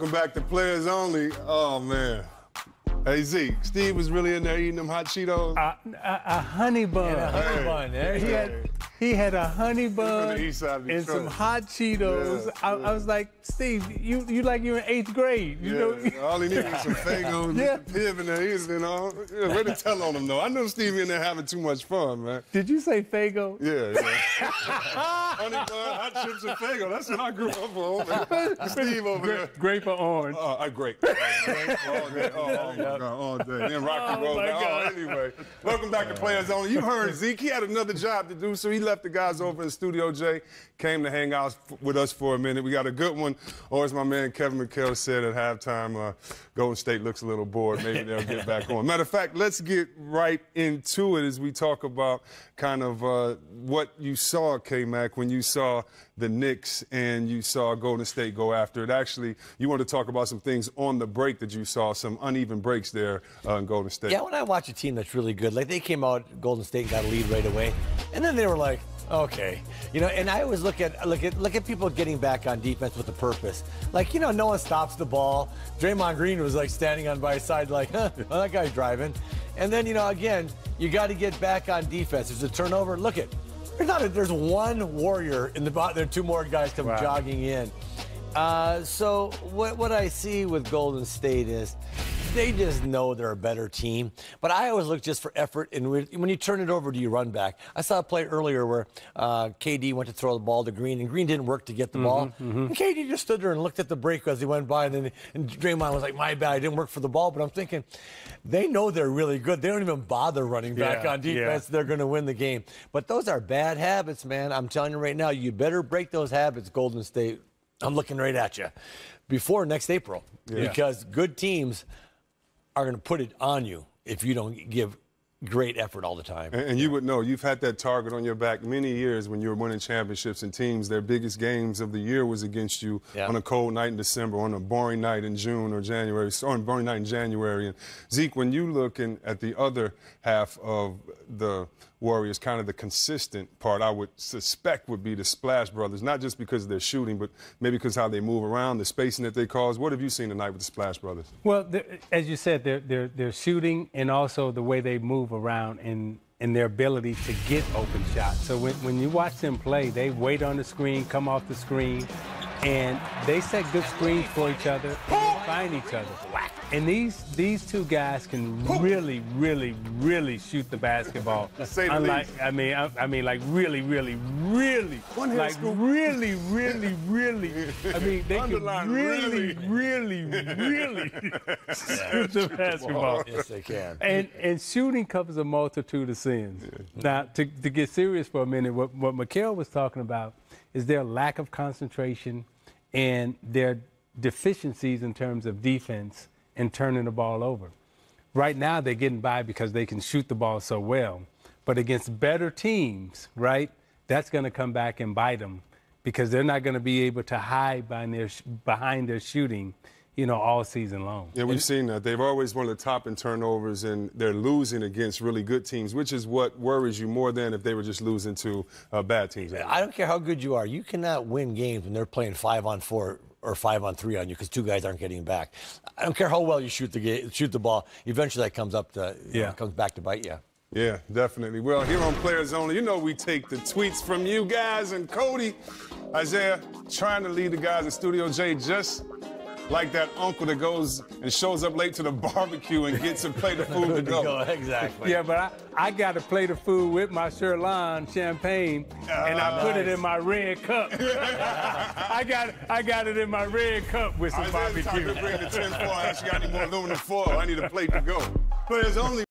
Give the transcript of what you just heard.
Welcome back to Players Only. Oh, man. Hey, Zeke, Steve was really in there eating them hot Cheetos? A honey bun. Yeah, a honey bun. He had a honey bun and some hot Cheetos. Yeah, I was like, Steve, you like you're in 8th grade. You know? All he needed was some Fagos, Yeah. Piv in there. He's, way to tell on him, though. I know Steve in there having too much fun, man. Did you say Fago? Yeah. Honey bun, hot chips, and Fago. That's what I grew up on, man. Steve over there. Grape or orange? Grape. All day. Oh, my God, all day. Then rock and roll. Anyway, welcome back to Players Only. You heard Zeke. He had another job to do, so he left the guys over in Studio J, came to hang out with us for a minute. We got a good one, or as my man Kevin McHale said at halftime, Golden State looks a little bored. Maybe they'll get back on. Matter of fact, let's get right into it as we talk about kind of what you saw, K-Mac, when you saw the Knicks and you saw Golden State go after it. Actually, you want to talk about some things on the break that you saw, some uneven breaks there in Golden State. Yeah, when I watch a team that's really good, like they came out, Golden State got a lead right away, and then they were like, okay, and I always look at people getting back on defense with a purpose. Like, no one stops the ball. Draymond Green was like standing on by his side like, well, that guy's driving. And then, again, you got to get back on defense. There's a turnover. Look at, there's one Warrior in the bottom. There are two more guys come jogging in. So what I see with Golden State is they just know they're a better team. But I always look just for effort. And when you turn it over, do you run back? I saw a play earlier where KD went to throw the ball to Green, and Green didn't work to get the ball. And KD just stood there and looked at the break as he went by, and Draymond was like, my bad, I didn't work for the ball. But I'm thinking, they know they're really good. They don't even bother running back on defense. They're going to win the game. But those are bad habits, man. I'm telling you right now, you better break those habits, Golden State. I'm looking right at you before next April because good teams are going to put it on you if you don't give great effort all the time. And you would know, you've had that target on your back many years when you were winning championships and teams. Their biggest games of the year was against you on a cold night in December, on a boring night in June or January, or a boring night in January. And Zeke, when you looking at the other half of the Warriors, kind of the consistent part, I would suspect would be the Splash Brothers, not just because of their shooting, but maybe because how they move around, the spacing that they cause. What have you seen tonight with the Splash Brothers? Well, as you said, they're shooting and also the way they move around and their ability to get open shots. So when you watch them play, they wait on the screen, come off the screen, and they set good screens for each other and find each other. And these two guys can really, really, really shoot the basketball. Unlike, I mean, like really, really, really, like really, really, really. I mean, they can really, really, really shoot the basketball. Yes, they can. And shooting covers a multitude of sins. Now, to get serious for a minute, what Mikhail was talking about is their lack of concentration and their deficiencies in terms of defense and turning the ball over. Right now, they're getting by because they can shoot the ball so well. But against better teams, right, that's going to come back and bite them because they're not going to be able to hide behind their shooting, all season long. Yeah, we've seen that. They've always one of the top in turnovers, and they're losing against really good teams, which is what worries you more than if they were just losing to bad teams. I don't care how good you are. You cannot win games when they're playing 5-on-4 or 5-on-3 on you because two guys aren't getting back. I don't care how well you shoot the ball. Eventually that comes up to comes back to bite you. Yeah, definitely. Well, here on Players Only, we take the tweets from you guys, and Cody, Isaiah, trying to lead the guys in Studio J just like that uncle that goes and shows up late to the barbecue and gets a plate of food to go. Exactly. Yeah, but I got a plate of food with my Sherlan champagne, and I put it in my red cup. I got it in my red cup with some barbecue. Time to bring the 10-4. I actually got any more aluminum foil. I need a plate to go. Players Only.